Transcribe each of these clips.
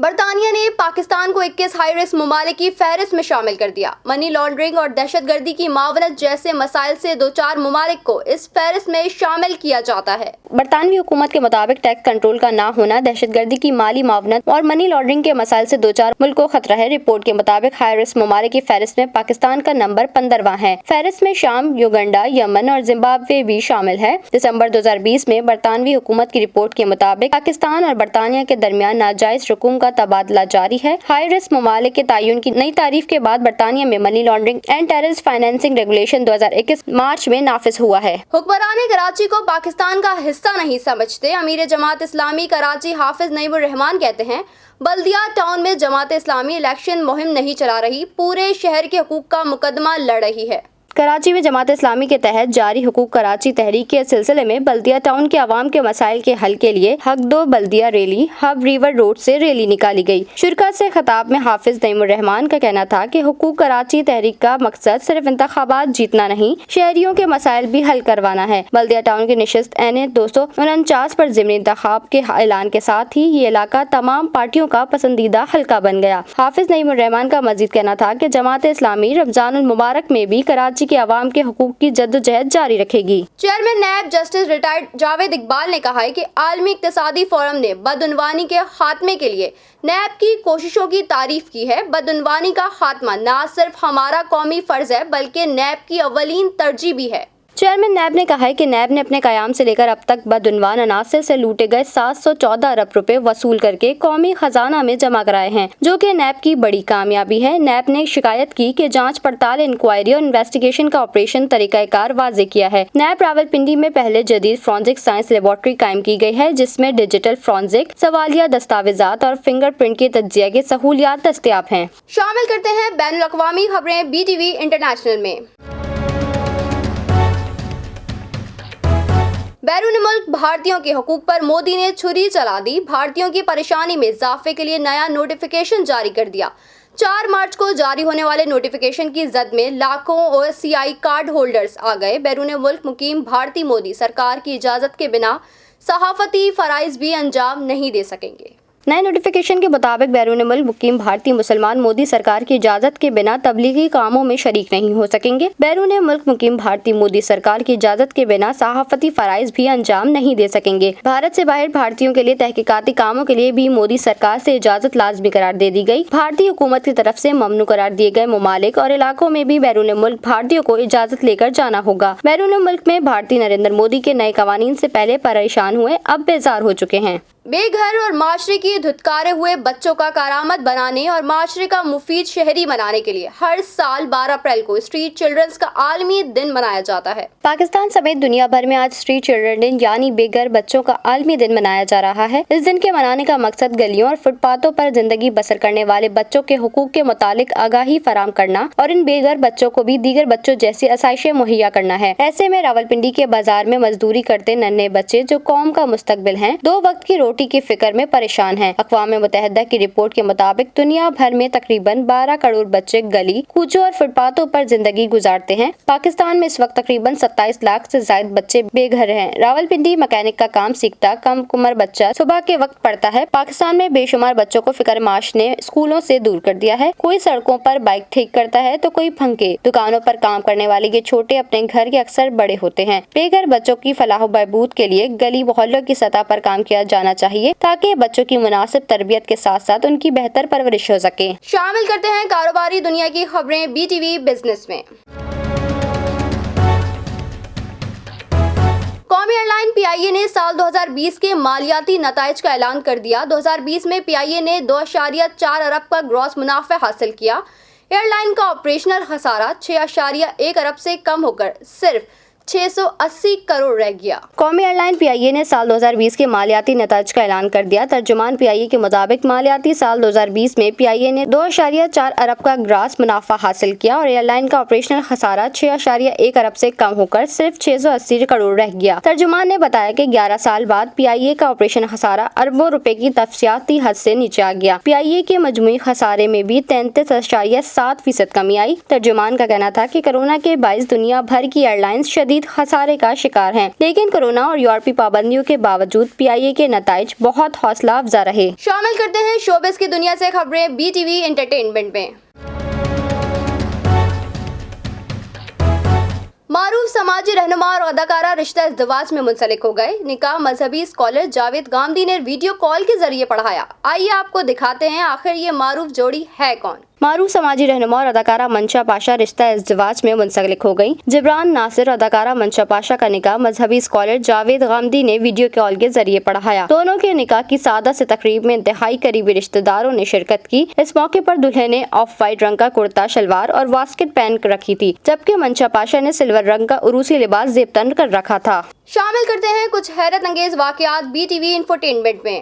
برطانیہ نے پاکستان کو 21 ہائی رسک ممالک کی فہرست میں شامل کر دیا۔ منی لانڈرنگ اور دہشت گردی کی معاونت جیسے مسائل سے دو چار ممالک کو اس فہرست میں شامل کیا جاتا ہے۔ برطانوی حکومت کے مطابق ٹیکس کنٹرول کا نہ ہونا، دہشت گردی کی مالی معاونت اور منی لانڈرنگ کے مسائل سے دو چار ملک کو خطرہ ہے۔ رپورٹ کے مطابق ہائی رسک ممالک کی فہرست میں پاکستان کا نمبر 15واں ہے۔ فہرست میں شام، یوگنڈا، یمن اور زمبابوے بھی شامل ہے۔ دسمبر 2020 میں برطانوی حکومت کی رپورٹ کے مطابق پاکستان اور برطانیہ کے درمیان ناجائز رقوم کا تبادلہ جاری ہے۔ ہائی رسک ممالک کے تعین کی نئی تعریف کے بعد برطانیہ میں money laundering and terrorist financing regulation 2021 March میں نافذ ہوا ہے۔ حکمران کراچی کو پاکستان کا حصہ نہیں سمجھتے۔ امیر جماعت اسلامی کراچی حافظ نعیم الرحمان کہتے ہیں، بلدیہ ٹاؤن میں جماعت اسلامی الیکشن مہم نہیں چلا رہی، پورے شہر کے حقوق کا مقدمہ لڑ رہی ہے۔ کراچی میں جماعت اسلامی کے تحت جاری حقوق کراچی تحریک کے سلسلے میں بلدیہ ٹاؤن کے عوام کے مسائل کے حل کے لیے حق دو بلدیہ ریلی ہب ریور روڈ سے ریلی نکالی گئی۔ شرکت سے خطاب میں حافظ نعیم الرحمان کا کہنا تھا کہ حقوق کراچی تحریک کا مقصد صرف انتخابات جیتنا نہیں، شہریوں کے مسائل بھی حل کروانا ہے۔ بلدیہ ٹاؤن کی نشست این 249 پر ضمنی انتخاب کے اعلان کے ساتھ ہی یہ علاقہ تمام پارٹیوں کا پسندیدہ حلقہ بن گیا۔ حافظ نعیم الرحمان کا مزید کہنا تھا کہ جماعت اسلامی رمضان المبارک میں بھی کراچی کے عوام کے حقوق کی جدوجہد جاری رکھے گی۔ Chairman NAB justice retired Javed Iqbal نے کہا ہے کہ عالمی اقتصادی فورم نے بدعنوانی کے خاتمے کے لیے نیب کی کوششوں کی تعریف کی ہے۔ بدعنوانی کا خاتمہ نہ صرف ہمارا قومی فرض ہے بلکہ نیب کی اولین ترجیح بھی ہے۔ چیئرمین نیب نے کہا ہے کہ نیب نے اپنے قیام سے لے کر اب تک بدعنوان عناصر سے لوٹے گئے 714 ارب روپے وصول کر کے قومی خزانہ میں جمع کرائے ہیں، جو کہ نیب کی بڑی کامیابی ہے۔ نیب نے شکایت کی کہ جانچ پڑتال، انکوائری اور انویسٹیگیشن کا آپریشن طریقہ کار واضح کیا ہے۔ نیب راولپنڈی میں پہلے جدید فورینسک سائنس لیبارٹری قائم کی گئی ہے، جس میں ڈیجیٹل فورینسک، سوالیہ دستاویزات اور فنگر پرنٹ کے تجزیہ کی سہولیات دستیاب ہیں۔ شامل کرتے ہیں بین الاقوامی خبریں BTV انٹرنیشنل میں۔ بیرون ملک بھارتیوں کے حقوق پر مودی نے چھری چلا دی۔ بھارتیوں کی پریشانی میں اضافے کے لیے نیا نوٹیفیکیشن جاری کر دیا۔ 4 مارچ کو جاری ہونے والے نوٹیفیکیشن کی زد میں لاکھوں OSCI کارڈ ہولڈرز آ گئے۔ بیرون ملک مقیم بھارتی مودی سرکار کی اجازت کے بنا صحافتی فرائض بھی انجام نہیں دے سکیں گے۔ نئے نوٹیفیکیشن کے مطابق بیرون ملک مقیم بھارتی مسلمان مودی سرکار کی اجازت کے بنا تبلیغی کاموں میں شریک نہیں ہو سکیں گے۔ بیرون ملک مقیم بھارتی مودی سرکار کی اجازت کے بنا صحافتی فرائض بھی انجام نہیں دے سکیں گے۔ بھارت سے باہر بھارتیوں کے لیے تحقیقاتی کاموں کے لیے بھی مودی سرکار سے اجازت لازمی قرار دے دی گئی۔ بھارتی حکومت کی طرف سے ممنوع قرار دیے گئے ممالک اور علاقوں میں بھی بیرون ملک بھارتیوں کو اجازت لے کر جانا ہوگا۔ بیرون ملک میں بھارتی نریندر مودی کے نئے قوانین سے پہلے پریشان ہوئے، اب بیزار ہو چکے ہیں۔ بے گھر اور معاشرے کی دھتکارے ہوئے بچوں کا کارآمد بنانے اور معاشرے کا مفید شہری بنانے کے لیے ہر سال 12 اپریل کو اسٹریٹ چلڈرنز کا عالمی دن منایا جاتا ہے۔ پاکستان سمیت دنیا بھر میں آج اسٹریٹ چلڈرن ڈے یعنی بے گھر بچوں کا عالمی دن منایا جا رہا ہے۔ اس دن کے منانے کا مقصد گلیوں اور فٹ پاتھوں پر زندگی بسر کرنے والے بچوں کے حقوق کے متعلق آگاہی فراہم کرنا اور ان بے گھر بچوں کو بھی دیگر بچوں جیسی آسائشیں مہیا کرنا ہے۔ ایسے میں راولپنڈی کے بازار میں مزدوری کرتے ننھے بچے جو قوم کا مستقبل ہیں، 2 وقت کی روٹی کی فکر میں پریشان ہیں۔ اقوام متحدہ کی رپورٹ کے مطابق دنیا بھر میں تقریباً 12 کروڑ بچے گلی، کوچوں اور فٹ پاتھوں پر زندگی گزارتے ہیں۔ پاکستان میں اس وقت تقریباً 27 لاکھ سے زائد بچے بے گھر ہیں۔ راولپنڈی مکینک کا کام سیکھتا کم عمر بچہ صبح کے وقت پڑھتا ہے۔ پاکستان میں بے شمار بچوں کو فکر معاش نے اسکولوں سے دور کر دیا ہے۔ کوئی سڑکوں پر بائک ٹھیک کرتا ہے تو کوئی پھنکے۔ دکانوں پر کام کرنے والے یہ چھوٹے اپنے گھر کے اکثر بڑے ہوتے ہیں۔ بے گھر بچوں کی فلاح و بہبود کے لیے گلی محلوں کی سطح پر کام کیا جانا چاہیے تاکہ بچوں کی مناسب تربیت کے ساتھ ساتھ ان کی بہتر پرورش ہو سکے۔ شامل کرتے ہیں کاروباری دنیا کی خبریں BTV بزنس میں۔ قومی ایئر لائن PIA نے سال 2020 کے مالیاتی نتائج کا اعلان کر دیا۔ 2020 میں PIA نے 2.4 ارب کا گراس منافع حاصل کیا۔ ایئر لائن کا آپریشنل خسارہ 6.1 ارب سے کم ہو کر صرف 680 کروڑ رہ گیا۔ قومی ایئر لائن PIA نے سال 2020 کے مالیاتی نتائج کا اعلان کر دیا۔ ترجمان PIA کے مطابق مالیاتی سال 2020 میں PIA نے 2.4 ارب کا گراس منافع حاصل کیا اور ایئر لائن کا آپریشنل خسارہ 6.1 ارب سے کم ہو کر صرف 680 کروڑ رہ گیا۔ ترجمان نے بتایا کہ 11 سال بعد PIA کا آپریشن خسارہ اربوں روپے کی تفصیلاتی حد سے نیچے آ گیا۔ PIA کے مجموعی خسارے میں بھی 33.7% کمی آئی۔ ترجمان کا کہنا تھا کہ کورونا کے باعث دنیا بھر کی ایئر لائنز شدید شدید خسارے کا شکار ہیں، لیکن کورونا اور یورپی پابندیوں کے باوجود PIA کے نتائج بہت حوصلہ افزا رہے۔ شامل کرتے ہیں شوبز کی دنیا سے خبریں BTV انٹرٹینمنٹ میں۔ معروف سماجی رہنما اور اداکارہ رشتہ ازدواج میں منسلک ہو گئے۔ نکاح مذہبی اسکالر جاوید گامدی نے ویڈیو کال کے ذریعے پڑھایا۔ آئیے آپ کو دکھاتے ہیں آخر یہ معروف جوڑی ہے کون۔ معروف سماجی رہنما اور اداکارہ منشا پاشا رشتہ ازدواج میں منسلک ہو گئی۔ جبران ناصر اداکارہ منشا پاشا کا نکاح مذہبی اسکالر جاوید گامدی نے ویڈیو کال کے ذریعے پڑھایا۔ دونوں کے نکاح کی سادہ سے تقریب میں انتہائی قریبی رشتہ داروں نے شرکت کی۔ اس موقع پر دلہے نے آف وائٹ رنگ کا کرتا شلوار اور واسکٹ پہن رکھی تھی، جبکہ منشا پاشا نے سلور رنگ کا عروسی لباس زیب تن کر رکھا تھا۔ شامل کرتے ہیں کچھ حیرت انگیز واقعات BTV انفوٹینمنٹ میں۔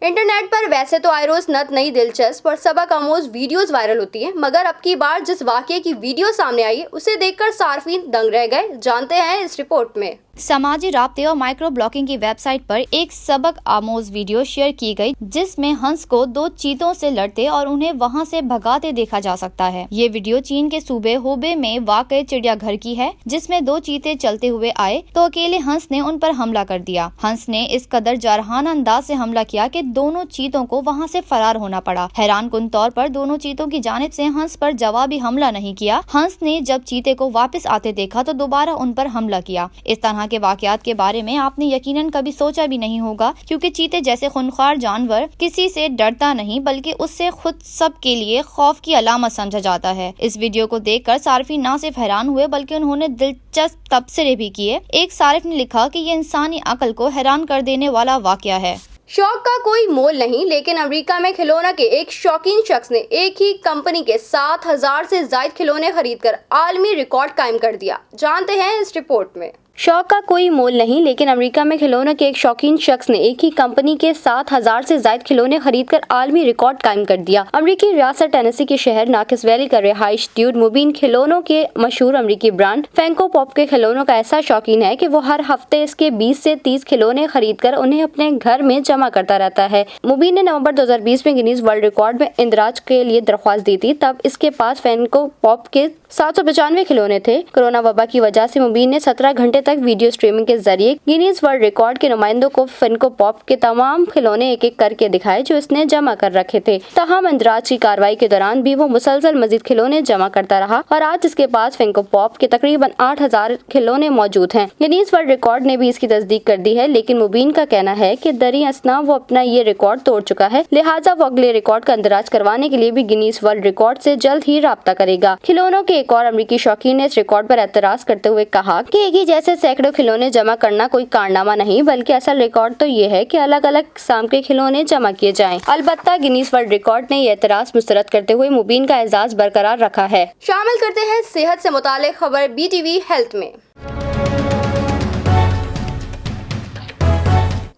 انٹرنیٹ پر ویسے تو آئے روز نئی دلچسپ اور سبق آموز ویڈیوز وائرل ہوتی ہیں، مگر اب کی بار جس واقعے کی ویڈیو سامنے آئی اسے دیکھ کر صارفین دنگ رہ گئے۔ جانتے ہیں اس رپورٹ میں۔ سماجی رابطے اور مائکرو بلاگنگ کی ویب سائٹ پر ایک سبق آموز ویڈیو شیئر کی گئی، جس میں ہنس کو 2 چیتوں سے لڑتے اور انہیں وہاں سے بھگاتے دیکھا جا سکتا ہے۔ یہ ویڈیو چین کے صوبے ہوبے میں واقع چڑیا گھر کی ہے، جس میں 2 چیتے چلتے ہوئے آئے تو اکیلے ہنس نے ان پر حملہ کر دیا۔ ہنس نے اس قدر جارحانہ انداز سے حملہ کیا کہ دونوں چیتوں کو وہاں سے فرار ہونا پڑا۔ حیران کن طور پر دونوں چیتوں کی جانب سے ہنس پر جوابی حملہ نہیں کیا۔ ہنس نے جب چیتے کو واپس آتے دیکھا تو دوبارہ ان پر حملہ کیا۔ اس طرح کے واقعات کے بارے میں آپ نے یقیناً کبھی سوچا بھی نہیں ہوگا، کیونکہ چیتے جیسے خونخوار جانور کسی سے ڈرتا نہیں بلکہ اس سے خود سب کے لیے خوف کی علامت سمجھا جاتا ہے۔ اس ویڈیو کو دیکھ کر صارفین نہ صرف حیران ہوئے بلکہ انہوں نے دلچسپ تبصرے بھی کیے۔ ایک صارف نے لکھا کہ یہ انسانی عقل کو حیران کر دینے والا واقعہ ہے۔ شوق کا کوئی مول نہیں، لیکن امریکہ میں کھلونا کے ایک شوقین شخص نے ایک ہی کمپنی کے 7,000 سے زائد کھلونے خرید کر عالمی ریکارڈ قائم کر دیا۔ جانتے ہیں اس رپورٹ میں۔ شوق کا کوئی مول نہیں، لیکن امریکہ میں کھلونا کے ایک شوقین شخص نے ایک ہی کمپنی کے 7,000 سے زائد کھلونے خرید کر عالمی ریکارڈ قائم کر دیا۔ امریکی ریاست ٹینیسی کے شہر ناکس ویلی کا رہائش ڈیوڈ مبین کھلونوں کے مشہور امریکی برانڈ فینکو پاپ کے کھلونوں کا ایسا شوقین ہے کہ وہ ہر ہفتے اس کے 20 سے 30 کھلونے خرید کر انہیں اپنے گھر میں جمع کرتا رہتا ہے۔ مبین نے نومبر 2020 میں گینیز ورلڈ ریکارڈ میں اندراج کے لیے درخواست دی تھی، تب اس کے پاس فینکو پاپ کے 795 کھلونے تھے۔ کورونا وبا کی وجہ سے مبین نے 17 گھنٹے تک ویڈیو اسٹریمنگ کے ذریعے گینیز ورلڈ ریکارڈ کے نمائندوں کو فینکو پاپ کے تمام کھلونے ایک ایک کر کے دکھائے جو اس نے جمع کر رکھے تھے۔ تاہم اندراج کی کارروائی کے دوران بھی وہ مسلسل مزید کھلونے جمع کرتا رہا اور آج اس کے پاس فینکو پاپ کے تقریباً 8,000 کھلونے موجود ہیں۔ گینیز ورلڈ ریکارڈ نے بھی اس کی تصدیق کر دی ہے، لیکن مبین کا کہنا ہے کہ دریں اثنا وہ اپنا یہ ریکارڈ توڑ چکا ہے، لہٰذا وہ اگلے ریکارڈ کا اندراج کروانے کے لیے بھی گینیز ورلڈ ریکارڈ سے جلد ہی رابطہ کرے گا۔ کھلونوں کے ایک اور امریکی شوقین نے اس ریکارڈ پر اعتراض کرتے ہوئے کہا کہ ایک ہی جیسے سینکڑوں کھلونے جمع کرنا کوئی کارنامہ نہیں، بلکہ اصل ریکارڈ تو یہ ہے کہ الگ الگ اقسام کے کھلونے جمع کیے جائیں۔ البتہ گینیز ورلڈ ریکارڈ نے یہ اعتراض مسترد کرتے ہوئے مبین کا اعزاز برقرار رکھا ہے۔ شامل کرتے ہیں صحت سے متعلق خبر BTV ہیلتھ میں۔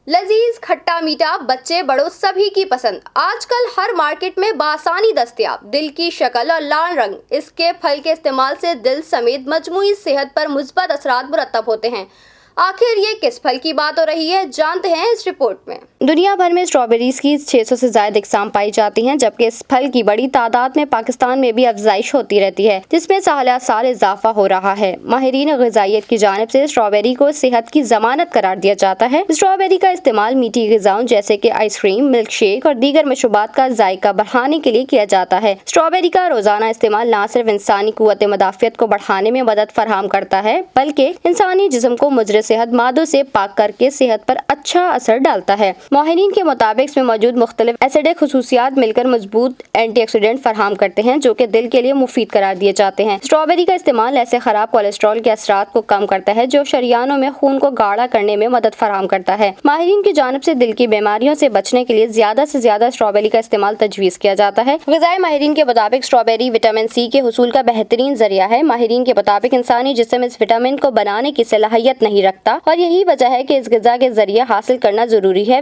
لذیذ کھٹا میٹھا بچے بڑوں سبھی کی پسند، آج کل ہر مارکیٹ میں بآسانی دستیاب۔ دل کی شکل اور لال رنگ، اس کے پھل کے استعمال سے دل سمیت مجموعی صحت پر مثبت اثرات مرتب ہوتے ہیں۔ آخر یہ کس پھل کی بات ہو رہی ہے، جانتے ہیں اس رپورٹ میں۔ دنیا بھر میں اسٹرابیریز کی 600 سے زائد اقسام پائی جاتی ہیں، جبکہ اس پھل کی بڑی تعداد میں پاکستان میں بھی افزائش ہوتی رہتی ہے، جس میں سال سال اضافہ ہو رہا ہے۔ ماہرین غذائیت کی جانب سے اسٹرابیری کو صحت کی ضمانت قرار دیا جاتا ہے۔ اسٹرابیری کا استعمال میٹھی غذاؤں جیسے کہ آئس کریم، ملک شیک اور دیگر مشروبات کا ذائقہ بڑھانے کے لیے کیا جاتا ہے۔ اسٹرابیری کا روزانہ استعمال نہ صرف انسانی قوت مدافعت کو بڑھانے میں مدد فراہم کرتا ہے، بلکہ انسانی جسم کو مضر صحت مادوں سے پاک کر کے صحت پر اچھا اثر ڈالتا ہے۔ ماہرین کے مطابق اس میں موجود مختلف ایسیڈک خصوصیات مل کر مضبوط اینٹی آکسیڈنٹ فراہم کرتے ہیں، جو کہ دل کے لیے مفید قرار دیے جاتے ہیں۔ اسٹرابیری کا استعمال ایسے خراب کولیسٹرول کے اثرات کو کم کرتا ہے جو شریانوں میں خون کو گاڑھا کرنے میں مدد فراہم کرتا ہے۔ ماہرین کی جانب سے دل کی بیماریوں سے بچنے کے لیے زیادہ سے زیادہ اسٹرابیری کا استعمال تجویز کیا جاتا ہے۔ غذائی ماہرین کے مطابق اسٹرابیری وٹامن سی کے حصول کا بہترین ذریعہ ہے۔ ماہرین کے مطابق انسانی جسم اس وٹامن کو بنانے کی صلاحیت نہیں رکھتا اور یہی وجہ ہے کہ اس غذا کے ذریعے حاصل کرنا ضروری ہے۔